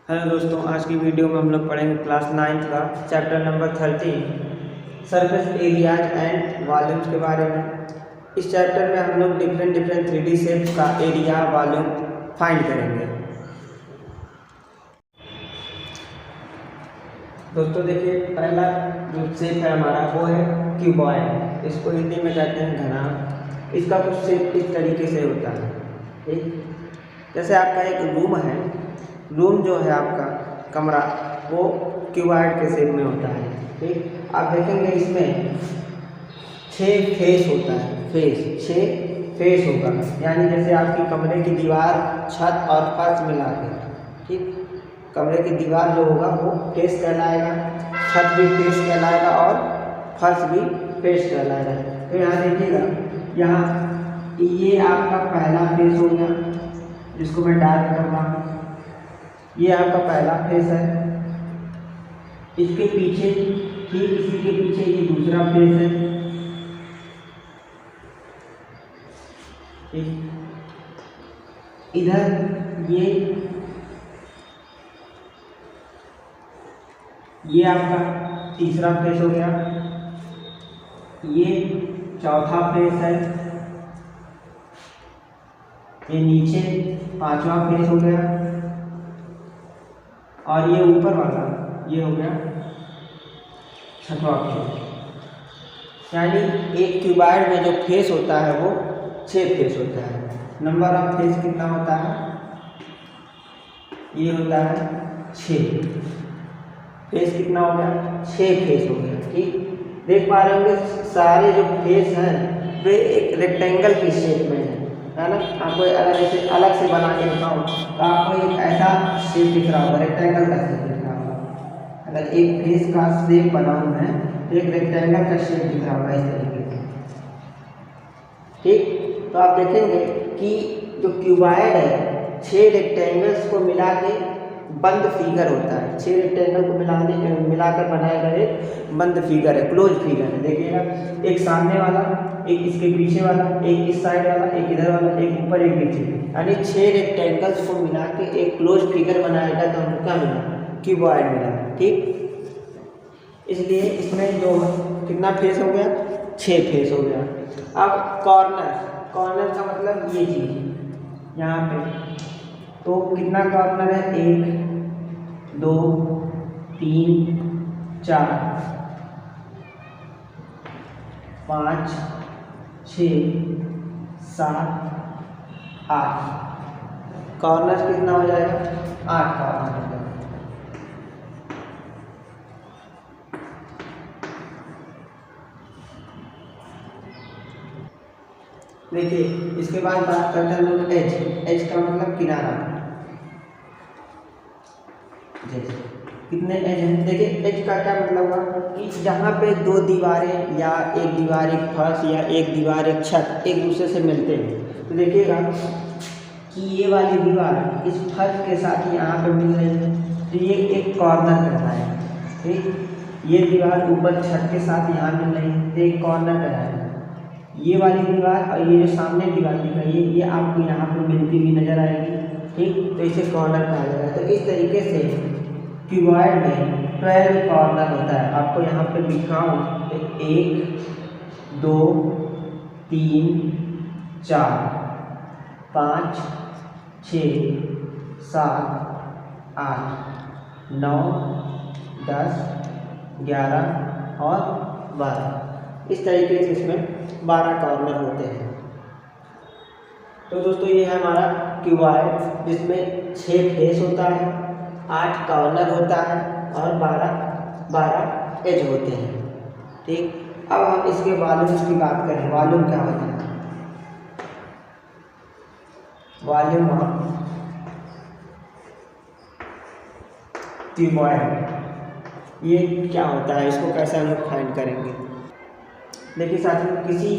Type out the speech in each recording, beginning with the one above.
Hello दोस्तों, आज की वीडियो में हम लोग पढ़ेंगे क्लास 9th का chapter number 13 surface areas and volumes के बारे में। इस चैप्टर में हम लोग डिफरेंट 3D शेप्स का एरिया वॉल्यूम फाइंड करेंगे। दोस्तों देखिए, पहला जो शेप है हमारा वो है क्यूबॉइड। इसको हिंदी में कहते हैं घना। इसका कुछ शेप इस तरीके से होता है। ठीक, जैसे आपका एक रूम है, रूम जो है आपका कमरा वो क्यूबॉइड के शेप में होता है। ठीक, आप देखेंगे इसमें 6 फेस होता है। 6 फेस होगा, यानी जैसे आपकी कमरे की दीवार, छत और फर्श मिला के, ठीक, कमरे की दीवार जो होगा वो फेस कहलाएगा, छत भी फेस कहलाएगा और फर्श भी फेस कहलाएगा। तो यहाँ देखिएगा, यहाँ ये आपका पहला फेस हो गया, जिसको मैं डार्क कर रहा हूँ। ये आपका पहला फेस है। इसके पीछे, ठीक इसी के पीछे ये दूसरा फेस है। इधर ये आपका तीसरा फेस हो गया। ये चौथा फेस है। ये नीचे पांचवा फेस हो गया और ये ऊपर वाला ये हो गया छठवां फेस। यानी एक क्यूबॉइड में जो फेस होता है वो 6 फेस होता है। नंबर ऑफ फेस कितना होता है? ये होता है 6। फेस कितना हो गया? 6 फेस हो गया। ठीक, देख पा रहे होंगे सारे जो फेस हैं वे एक रेक्टेंगल की शेप में है ना। आपको अलग से बना के दिखाऊं तो आपको एक ऐसा शेप दिख रहा होगा, रेक्टेंगल का शेप दिख रहा होगा। अगर एक फेस का शेप बनाऊं मैं तो एक रेक्टेंगल का शेप दिख रहा होगा इस तरीके से। ठीक, तो आप देखेंगे कि जो क्यूबॉइड है 6 रेक्टेंगल्स को मिला के बंद फिगर होता है। 6 रेक्टेंगल को मिलाकर बनाया गया एक बंद फिगर है, क्लोज फिगर है। देखिएगा, एक सामने वाला, एक इसके पीछे वाला, एक इस साइड वाला, एक इधर वाला, एक ऊपर एक नीचे, यानी 6 रेक्टेंगल्स को मिला के एक क्लोज फिगर बनाया गया। तो हमको क्या मिला? क्यूबॉइड मिला। ठीक, इसलिए इसमें जो कितना फेस हो गया? 6 फेस हो गया। अब कॉर्नर का मतलब ये चीज यहाँ पे, तो कितना कॉर्नर है? 1 2 3 4 5 6 7 8। कॉर्नर कितना हो जाएगा? 8 कॉर्नर हो जाएगा। देखिए, इसके बाद बात करते हैं लोग एज। एज का मतलब किनारा। जैसे कितने एज हैं? देखिए, एज का क्या मतलब हुआ कि जहाँ पे 2 दीवारें या एक दीवार एक फर्श या एक दीवार एक छत एक दूसरे से मिलते हैं। तो देखिएगा कि ये वाली दीवार इस फर्श के साथ यहाँ पे मिल रही है, तो ये एक कॉर्नर कहता है। ठीक, ये दीवार ऊपर छत के साथ यहाँ मिल रही है तो एक कॉर्नर कहता है। ये वाली दीवार और ये जो सामने दीवार दिख रही है ये आपको यहाँ पे मिलती हुई नजर आएगी। ठीक, तो इसे कॉर्नर कहा जाएगा। तो इस तरीके से क्यूबॉइड में 12 कॉर्नर होता है। आपको यहाँ पे दिखाऊं तो 1 2 3 4 5 6 7 8 9 10 11 और 12। इस तरीके से इसमें 12 कॉर्नर होते हैं। तो दोस्तों, ये है हमारा क्यूबॉइड, जिसमें 6 फेस होता है, 8 कॉर्नर होता है और 12 एज होते हैं। ठीक, अब हम इसके वॉल्यूम्स की बात करें। वॉल्यूम क्या होता है? वॉल्यूम ऑफ क्यूबॉइड ये क्या होता है, इसको कैसे हम लोग फाइंड करेंगे? देखिए साथियों, किसी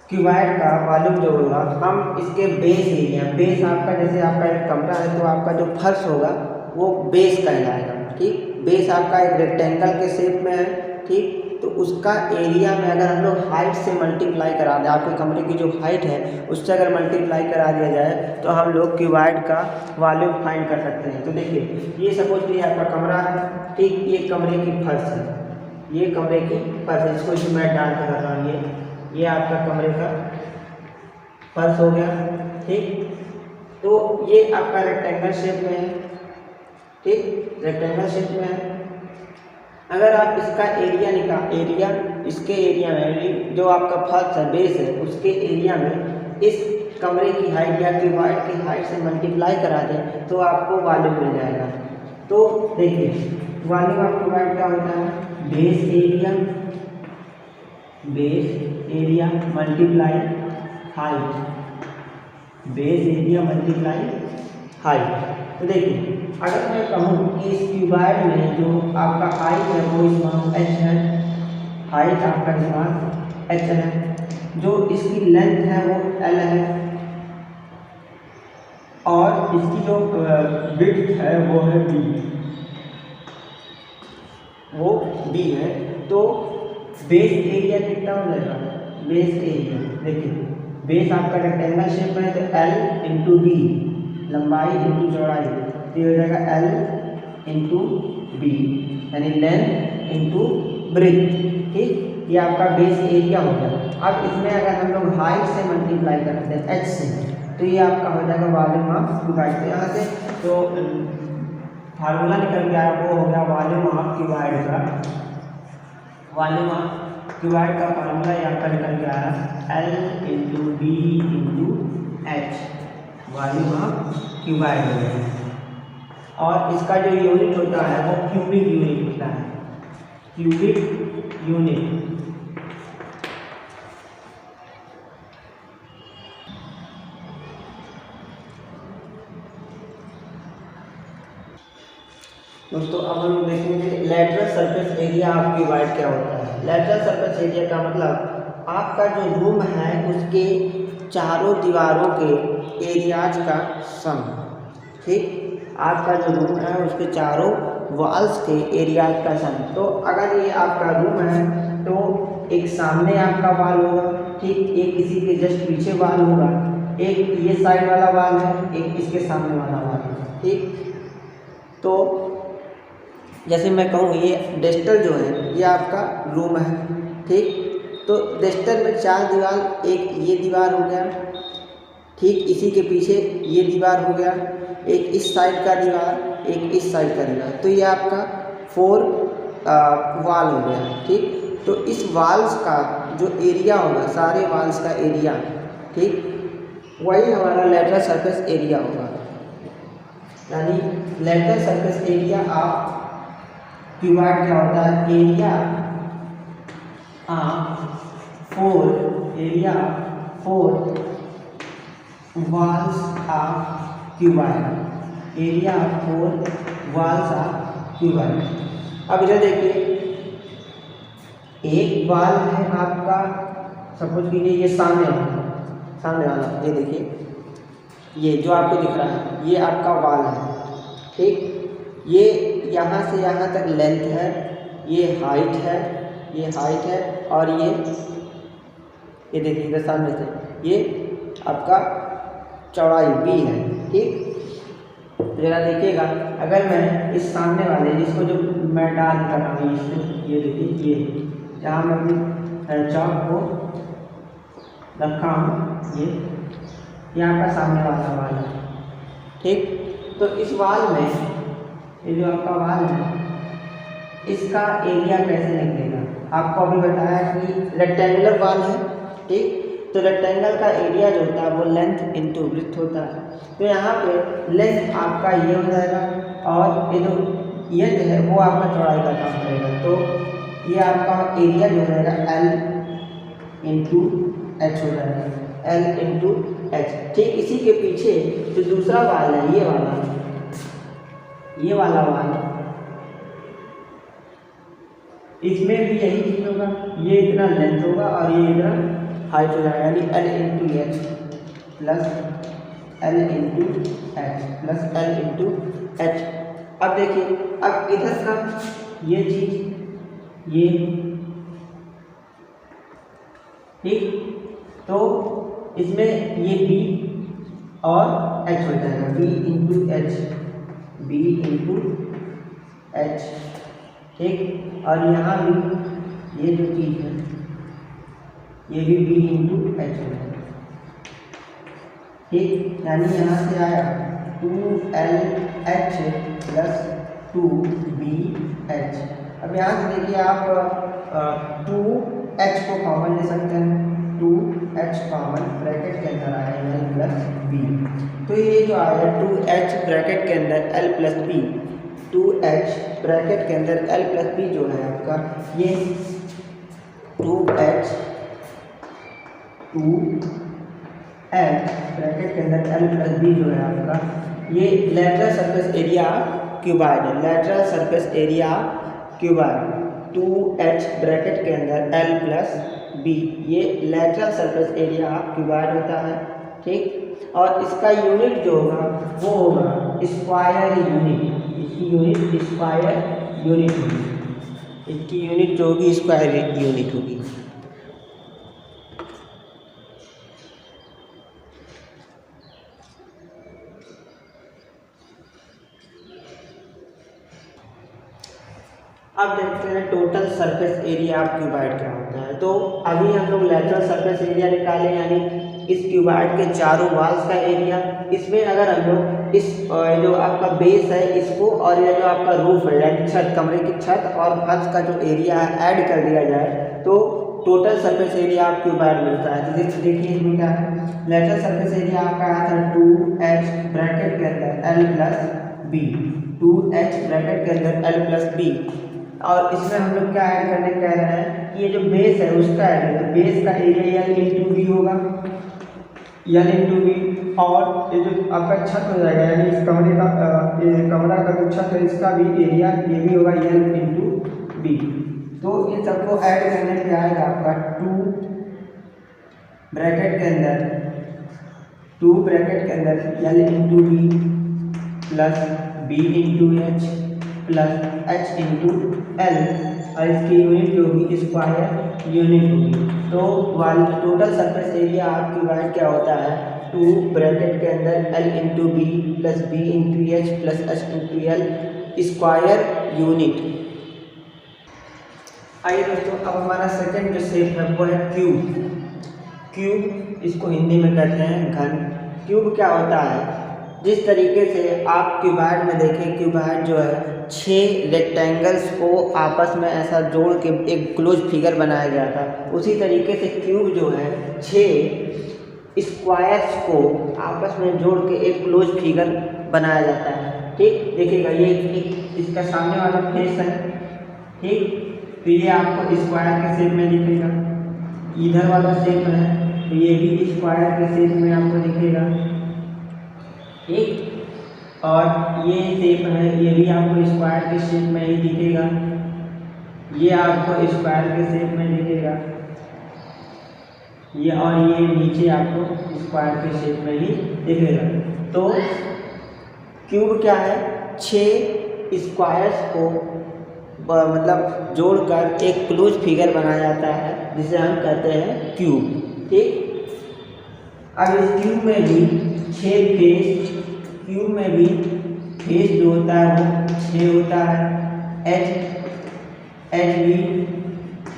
क्यूबॉइड का वॉल्यूम जो होगा, हम इसके बेस एरिया, बेस आपका जैसे आपका एक कमरा है तो आपका जो फर्श होगा वो बेस कहलाएगा। ठीक, बेस आपका एक रेक्टेंगल के शेप में है। ठीक, तो उसका एरिया में अगर हम लोग हाइट से मल्टीप्लाई करा दें, आपके कमरे की जो हाइट है उससे अगर मल्टीप्लाई करा दिया जाए तो हम लोग क्यूबाइड का वॉल्यूम फाइंड कर सकते हैं। तो देखिए ये सपोज कि आपका कमरा है, ठीक, ये कमरे की फर्श है, ये कमरे की फर्श है, इसको जो मैं डाल कर रहा हूँ, ये आपका कमरे का फर्श हो गया, ठीक। तो ये आपका रेक्टेंगल शेप में है, ठीक, रेक्टेंगल शेप में है। अगर आप इसका एरिया इसके एरिया में जो आपका फर्श है, बेस है, उसके एरिया में इस कमरे की हाइट या क्यूबाइड की हाइट से मल्टीप्लाई करा दें तो आपको वॉल्यूम मिल जाएगा। तो देखिए वॉल्यूम ऑफ क्यूबाइड क्या होता है, base area multiply height, base area multiply height. तो देखिए अगर मैं कहूँ कि इस क्यूबाइड में जो आपका हाइट है वो इस मान h है, हाइट आपका इस मान h है, जो इसकी लेंथ है वो l है और इसकी जो विड्थ है वो है b, वो b है। तो बेस एरिया कितना हो जाएगा, बेस एरिया देखिए बेस आपका रेक्टेंगल शेप में है तो l इंटू डी, लंबाई इंटू चौड़ाई, तो ये हो जाएगा l इंटू बी, यानी लेंथ इंटू ब्रेथ, ठीक। ये आपका बेस एरिया हो गया। अब इसमें अगर हम लोग हाइट से मल्टीप्लाई करते हैं h से, तो ये आपका हो जाएगा वॉल्यूम ऑफ क्यूबाइड। तो यहाँ से जो फार्मूला निकल के आया वो हो गया वॉल्यूम ऑफ क्यूबाइड का, वॉल्यूम ऑफ क्यूबाइड का फार्मूला यहाँ पर निकल के आया l into B into H, volume of cuboid हो गया। और इसका जो यूनिट होता है वो क्यूबिक यूनिट होता है, क्यूबिक यूनिट। दोस्तों अब हम देखेंगे lateral surface area of cuboid क्या होता है। लैटरल सरफेस एरिया का मतलब आपका जो रूम है उसके चारों दीवारों के एरियाज का सम, ठीक। आपका जो रूम है उसके चारों वॉल्स के एरियाज का सम। तो अगर ये आपका रूम है तो एक सामने आपका वॉल होगा, ठीक, एक इसी के जस्ट पीछे वॉल होगा, एक ये साइड वाला वॉल है, एक इसके सामने वाला वॉल है, ठीक। तो जैसे मैं कहूँ ये डिजिटल जो है ये आपका रूम है, ठीक। तो डिजिटल में चार दीवार, एक ये दीवार हो गया, ठीक, इसी के पीछे ये दीवार हो गया, एक इस साइड का दीवार, एक इस साइड का दीवार, तो ये आपका 4 वॉल हो गया, ठीक। तो इस वॉल्स का जो एरिया होगा, सारे वॉल्स का एरिया, ठीक, वही हमारा लैटरल सरफेस एरिया होगा। यानी lateral surface area of cuboid क्या होता है, area four walls of cuboid, area of 4 walls of cuboid. अब इधर देखिए एक वॉल है आपका, सपोज कीजिए ये सामने वाला, ये देखिए ये जो आपको दिख रहा है ये आपका वॉल है, ठीक। ये यहाँ से यहाँ तक लेंथ है, ये हाइट है और ये देखिए इधर सामने से ये आपका चौड़ाई b है, ठीक। जरा देखिएगा अगर मैं इस सामने वाले जिसको जो मैं डाल कर रहा हूँ इसमें, ये देखिए ये जहाँ मैं अपनी चौक को रखा हूँ, ये आपका सामने वाला वाल है, ठीक। तो इस वाल में ये जो आपका वाल है इसका एरिया कैसे निकलेगा, आपको अभी बताया कि रेक्टेंगुलर वाल है, ठीक। तो रेक्टेंगल का एरिया जो होता है वो लेंथ इंटू विड्थ होता है। तो यहाँ पे लेंथ आपका ये हो जाएगा और ये जो है वो आपका चौड़ाई का काम करेगा। तो ये आपका एरिया जो रहेगा L इंटू एच हो जाएगा, L इंटू एच, ठीक। इसी के पीछे जो दूसरा वाल है ये वाला वाल, इसमें भी यही चीज होगा, ये इतना लेंथ होगा और ये इतना हाइट हो जाएगा, यानी L into H plus L into H plus L into H. अब देखिए अब इधर का ये चीज, ये ठीक। तो इसमें ये बी और एच हो जाएगा, B into H, B into H, ठीक। और यहाँ भी ये जो चीज़ है ये भी बी इंटू एच हो जाएगा, ठीक। यानी यहाँ से आया 2LH प्लस 2BH। अब यहाँ से देखिए आप 2H को कॉमन ले सकते हैं, 2H कॉमन ब्रैकेट के अंदर आया L प्लस बी। तो ये जो आया 2H ब्रैकेट के अंदर L plus B, 2H bracket के अंदर L प्लस बी जो है आपका ये 2H 2H ब्रैकेट के अंदर L प्लस बी जो है आपका ये लेटरल सरफेस एरिया क्यूबाइड है, lateral surface area cuboid. 2H bracket के अंदर L प्लस बी, ये लेटरल सरफेस एरिया क्यूबाइड होता है, ठीक। और इसका यूनिट जो होगा वो होगा स्क्वायर यूनिट, इसकी यूनिट स्क्वायर यूनिट होगी, इसकी यूनिट जो होगी स्क्वायर यूनिट होगी। अब देखते हैं total surface area of cuboid क्या होता है। तो अभी हम लोग लेटरल सरफेस एरिया निकाले, यानी इस क्यूबाइड के चारों वॉल्स का एरिया। इसमें अगर हम लोग इस जो आपका बेस है इसको और ये जो आपका रूफ है यानी छत, कमरे की छत और फर्श का जो एरिया है ऐड कर दिया जाए तो total surface area of cuboid मिलता है। तो देखिए इसमें क्या है, लेटरल सरफेस एरिया आपका आया था 2H ब्रैकेट के अंदर L plus B, 2H bracket के अंदर L प्लस बी। और इसमें हम लोग क्या ऐड करने कह रहे हैं कि ये जो बेस है उसका ऐड है, तो बेस का एरिया L इंटू बी होगा, L इंटू बी। और ये जो आपका छत हो जाएगा यानी इस कमरे का कमरा का जो छत है इसका भी एरिया ये भी होगा L इंटू बी। तो इन सबको ऐड करने पे आएगा आपका 2 ब्रैकेट के अंदर, 2 ब्रैकेट के अंदर L into B plus B into H plus H into L, और इसकी यूनिट जो होगी स्क्वायर यूनिट होगी। तो टोटल सरफेस एरिया आपकी वाइड क्या होता है, 2 ब्रैकेट के अंदर L into B plus B into H plus H into L square unit. आइए दोस्तों, अब हमारा सेकंड जो शेप है वो है क्यूब। क्यूब इसको हिंदी में कहते हैं घन। क्यूब क्या होता है, जिस तरीके से आप क्यूबाइड में देखें, क्यूबाइड जो है 6 रेक्टेंगल्स को आपस में ऐसा जोड़ के एक क्लोज फिगर बनाया गया था, उसी तरीके से क्यूब जो है 6 स्क्वायर्स को आपस में जोड़ के एक क्लोज फिगर बनाया जाता है, ठीक। देखिएगा ये इसका सामने वाला फेस है, ठीक। तो ये आपको स्क्वायर के शेप में दिखेगा, इधर वाला शेप है तो ये भी स्क्वायर के शेप में आपको दिखेगा, ठीक। और ये शेप है ये भी आपको स्क्वायर के शेप में ही दिखेगा, ये आपको स्क्वायर के शेप में दिखेगा, ये और ये नीचे आपको स्क्वायर के शेप में ही दिखेगा। तो क्यूब क्या है, 6 स्क्वायर्स को मतलब जोड़कर एक क्लोज फिगर बनाया जाता है जिसे हम कहते हैं क्यूब, ठीक। अब इस क्यूब में भी 6 फेस, क्यूब में भी फेस जो होता है वो 6 होता है, एच भी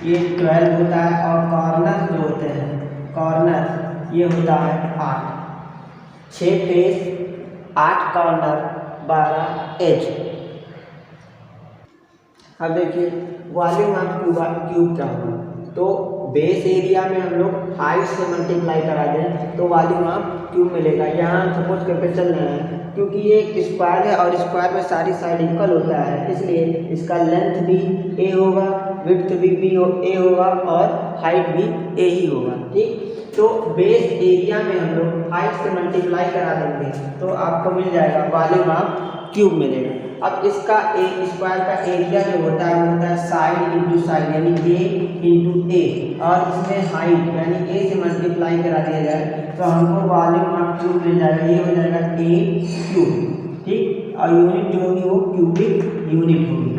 ये 12 होता है, और कॉर्नर जो होते हैं कॉर्नर ये होता है 8। 6 फेस 8 कॉर्नर 12 एज। अब देखिए वॉल्यूम ऑफ क्यूब क्या होगा, तो बेस एरिया में हम लोग हाइट से मल्टीप्लाई करा दें तो वॉल्यूम ऑफ क्यूब मिलेगा। यहाँ हम सपोज करके चल रहे हैं, क्योंकि ये एक स्क्वायर है और स्क्वायर में सारी साइड इक्वल होता है, इसलिए इसका लेंथ भी ए होगा, विड्थ भी ए होगा और हाइट भी ए ही होगा, ठीक। तो बेस एरिया में हम लोग हाइट से मल्टीप्लाई करा देंगे तो आपको मिल जाएगा वॉल्यूम ऑफ क्यूब मिलेगा। अब इसका स्क्वायर का एरिया जो होता है वो होता है साइड इंटू साइड यानी ए इंटू ए, और इसमें हाइट यानी ए से मल्टीप्लाई करा दिया जाए तो हमको वॉल्यूम ऑफ क्यूब मिल जाएगा, ये हो जाएगा ए क्यूब, ठीक। और यूनिट जो होगी वो क्यूबिक यूनिट होगी।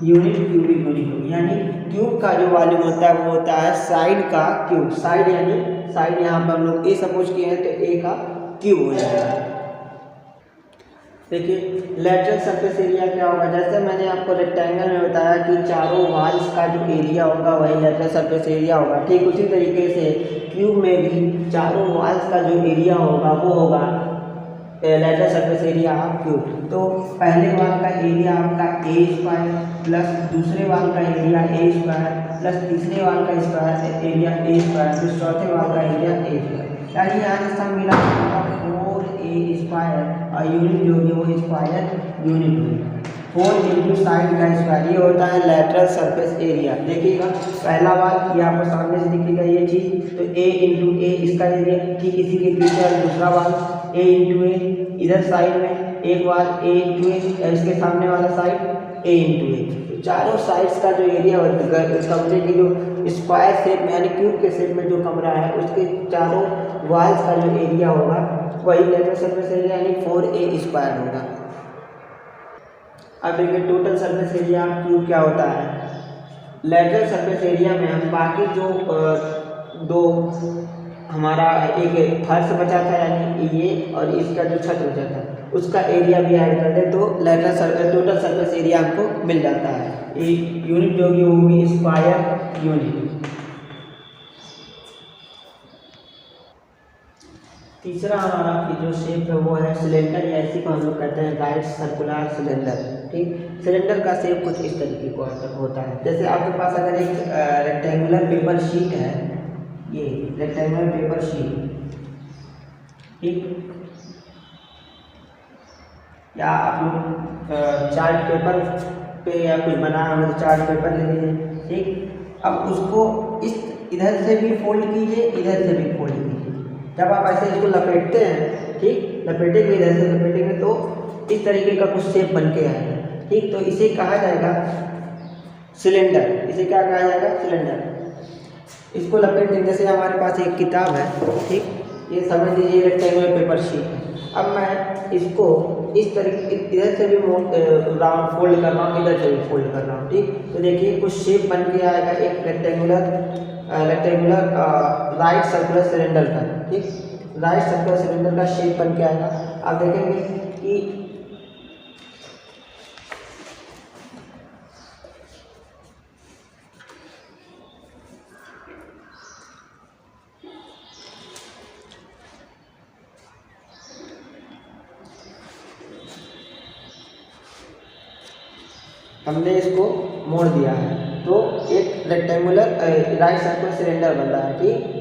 यूनिट क्यूबिक यूनिट होगी, यानी क्यूब का जो वॉल्यूम होता है वो होता है साइड का क्यूब। साइड यानी साइड यहाँ पर हम लोग ए सपोज किए हैं तो ए का क्यूब हो जाएगा। देखिए लेटरल सरफेस एरिया क्या होगा, जैसे मैंने आपको रेक्टेंगल में बताया कि चारों वॉल्स का जो एरिया होगा वही लेटरल सरफेस एरिया होगा, ठीक उसी तरीके से क्यूब में भी चारों वॉल्स का जो एरिया होगा वो होगा lateral surface area of cube. तो पहले वाल का एरिया आपका ए स्क्वायर प्लस दूसरे वाल का एरिया ए स्क्वायर प्लस तीसरे वाल का square area A square plus चौथे वाल का एरिया ए स्क्वायर, यानी यहाँ से सब मिला 4a स्क्वायर और यूनिट जो होगी वो स्क्वायर यूनिट होगी। 4 इंटू साइड का स्क्वायर, ये होता है लेटरल सरफेस एरिया। देखिएगा पहला वाल ये आपको सामने से दिखेगा ये चीज़, तो a इंटू ए इसका एरिया, ठीक इसी के पीछे दूसरा वाल a इंटू ए, इधर साइड में एक वाल a इंटू ए, इसके सामने वाला साइड a इंटू ए। तो चारों साइड्स का जो एरिया होगा कमरे की जो स्क्वायर शेप में यानी क्यूब के शेप में जो कमरा है उसके चारों वॉल्स का जो एरिया होगा वही लेटरल सरफेस एरिया यानी 4a स्क्वायर होगा। अब देखिए टोटल सरफेस एरिया क्यूब क्या होता है। लेटरल सरफेस एरिया में हम बाकी जो दो हमारा एक फर्श बचा था यानी ये और इसका जो छत बचा था उसका एरिया भी ऐड कर दे तो टोटल सरफेस एरिया हमको मिल जाता है। एक यूनिट जो होगी स्क्वायर यूनिट। तीसरा हमारा जो शेप है वो है सिलेंडर, या इसी को हम लोग कहते हैं राइट सर्कुलर सिलेंडर। ठीक, सिलेंडर का शेप कुछ इस तरीके का होता है। जैसे आपके पास अगर एक रेक्टेंगुलर पेपर शीट है, ये रेक्टेंगुलर पेपर शीट, ठीक, या आप लोग चार्ट पेपर पे या कुछ बना हमें तो चार्ट पेपर ले लीजिए। ठीक, अब उसको इस इधर से भी फोल्ड कीजिए, इधर से भी फोल्ड कीजिए। जब आप ऐसे इसको लपेटते हैं, ठीक, लपेटेंगे इधर से लपेटेंगे तो इस तरीके का कुछ शेप बन के आएगा। ठीक, तो इसे कहा जाएगा सिलेंडर। इसे क्या कहा जाएगा? सिलेंडर। इसको लपेट देने से हमारे पास एक किताब है, ठीक, ये समझ लीजिए रेक्टेंगुलर पेपर शीट। अब मैं इसको इस तरीके इधर से भी राउंड फोल्ड कर रहा हूँ, इधर से भी फोल्ड कर रहा हूँ। ठीक, तो देखिए कुछ शेप बन के आएगा एक रेक्टेंगुलर राइट सर्कुलर सिलेंडर का। ठीक, राइट सर्कुलर सिलेंडर का शेप बन के आएगा। आप देखेंगे कि हमने इसको मोड़ दिया है तो एक रेक्टेंगुलर राइट सर्कुलर सिलेंडर बन रहा है। ठीक,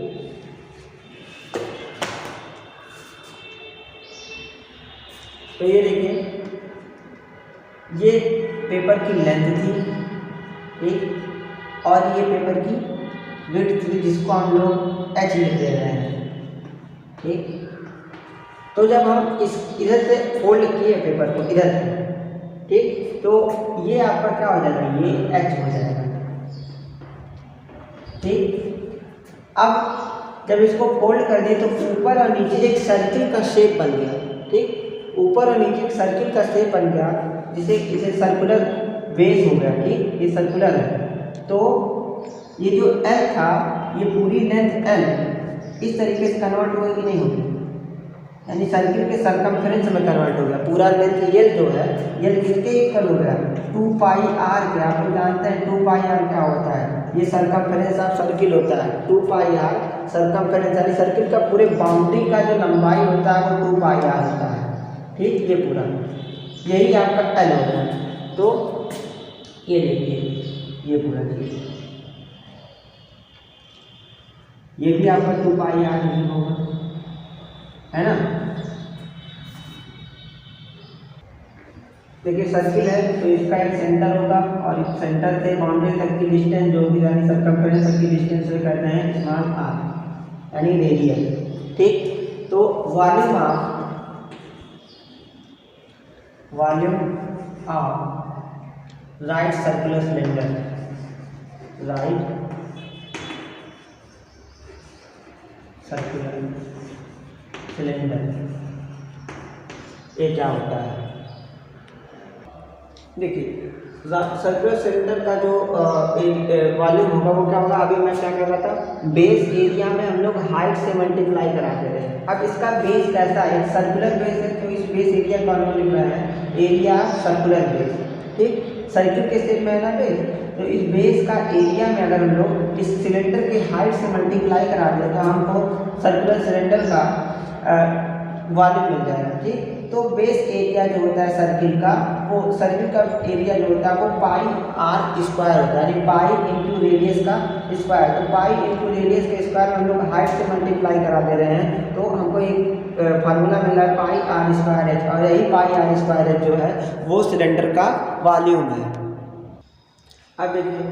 तो ये देखिए ये पेपर की लेंथ थी, ठीक, और ये पेपर की विड्थ थी जिसको हम लोग h लिख दे रहे हैं। ठीक, तो जब हम इस इधर से फोल्ड किए पेपर को इधर से, ठीक, तो ये आपका क्या हो जाएगा? ये h हो जाएगा। ठीक, अब जब इसको फोल्ड कर दिए तो ऊपर और नीचे एक सर्किल का शेप बन गया। ठीक, ऊपर और नीचे एक सर्किल का शेप बन गया जिसे इसे सर्कुलर बेस हो गया। ठीक, ये सर्कुलर है तो ये जो L था ये पूरी लेंथ L इस तरीके से कन्वर्ट होगी कि नहीं होगी? यानी सर्किल के सरकमफेरेंस में कन्वर्ट हो गया। पूरा लेंथ L जो है L किसके इक्वल हो गया? 2 पाई r के। आप लोग जानते हैं 2 पाई r क्या होता है? ये सरकमफेरेंस ऑफ सर्किल होता है। 2 पाई r सरकमफेरेंस यानी सर्किल का पूरे बाउंड्री का जो लंबाई होता है वो 2 पाई r होता है। ठीक, ये पूरा यही आपका L होता है। तो ये देखिए ये पूरा चीज ये भी आपका 2 पाई r नहीं होगा, है ना? देखिए सर्किल है तो इसका एक सेंटर होगा और इस सेंटर से बाउंड्री तक की डिस्टेंस जो भी यानी सर्कमफेरेंस तक की डिस्टेंस से कहते हैं स्मॉल r यानी रेडियस। ठीक, तो volume of right circular cylinder, right circular cylinder, ये क्या होता है? देखिए सर्कुलर सिलेंडर का जो वॉल्यूम होगा वो क्या होगा, अभी मैं क्या कर रहा था, बेस एरिया में हम लोग हाइट से मल्टीप्लाई कराते रहे। अब इसका बेस कैसा है, सर्कुलर बेस है, तो इस बेस एरिया का लिख रहा है एरिया सर्कुलर बेस, ठीक, सर्किल के शेप में है ना बेस, तो इस बेस का एरिया में अगर हम लोग इस सिलेंडर की हाइट से मल्टीप्लाई करा दें तो हमको सर्कुलर सिलेंडर का वॉल्यूम मिल जाएगा, ठीक। तो बेस एरिया जो होता है सर्किल का, वो सर्किल का एरिया जो होता है वो पाई आर स्क्वायर होता है, यानी पाई इंटू रेडियस का स्क्वायर। तो पाई इंटू रेडियस के स्क्वायर में हम लोग हाइट से मल्टीप्लाई करा दे रहे हैं, तो हमको एक फार्मूला मिल रहा है पाई आर स्क्वायर एच, और यही पाई आर स्क्वायर एच जो है वो सिलेंडर का वॉल्यूम है। अब देखिए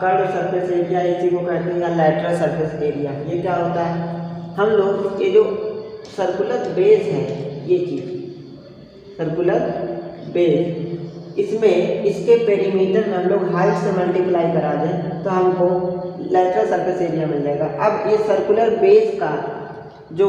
कर्व सरफेस एरिया इसी को कहते हैं, या लैटरल सरफेस एरिया। ये क्या होता है, हम लोग ये जो सर्कुलर बेस है, ये चीज़ सर्कुलर बेस, इसमें इसके पेरीमीटर में हम लोग हाइट से मल्टीप्लाई करा दें तो हमको लैटरल सरफेस एरिया मिल जाएगा। अब ये सर्कुलर बेस का जो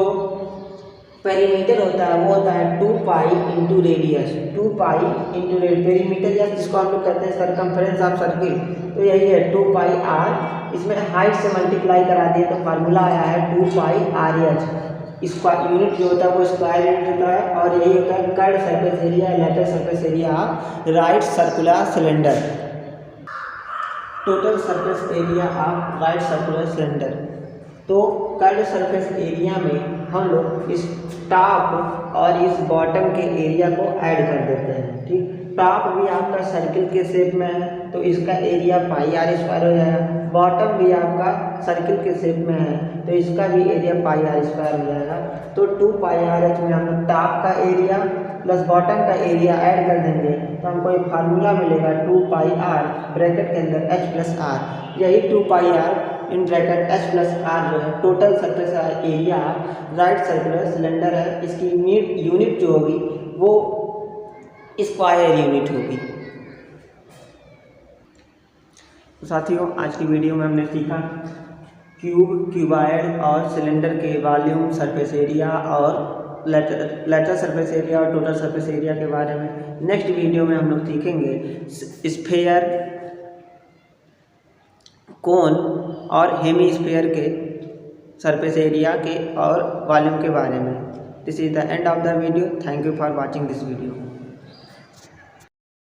पेरीमीटर होता है वो होता है 2 pi into radius, 2 pi into perimeter, या जिसको हम लोग कहते हैं सरकमफ्रेंस ऑफ सर्किल, तो यही है 2 पाई आर। इसमें हाइट से मल्टीप्लाई करा दिए तो फार्मूला आया है 2 pi R H. Square unit जो होता है वो स्क्वायर यूनिट होता है, और यही होता है curve surface area, lateral surface area of right circular cylinder, total surface area of right circular cylinder. तो कर्व सरफेस एरिया में हम लोग इस टॉप और इस बॉटम के एरिया को ऐड कर देते हैं, ठीक। टॉप भी आपका सर्किल के शेप में है तो इसका एरिया पाई आर स्क्वायर हो जाएगा, बॉटम भी आपका सर्किल के शेप में है तो इसका भी एरिया पाई आर स्क्वायर हो जाएगा। तो 2 पाई आर एच में हम लोग टॉप का एरिया प्लस बॉटम का एरिया ऐड कर देंगे तो हमको एक फार्मूला मिलेगा 2 पाई आर ब्रैकेट के अंदर एच प्लस आर। यही 2 pi R in bracket H plus R जो है total surface area right circular cylinder है। इसकी यूनिट जो होगी वो स्क्वायर यूनिट होगी। तो साथियों आज की वीडियो में हमने सीखा क्यूब, क्यूबाइड और सिलेंडर के वॉल्यूम, सरफेस एरिया और लैटरल सरफेस एरिया और टोटल सरफेस एरिया के बारे में। नेक्स्ट वीडियो में हम लोग सीखेंगे स्फेयर, कोन और हेमी स्फेयर के सरफेस एरिया के और वॉल्यूम के बारे में। This is the end of the video. Thank you for watching this video.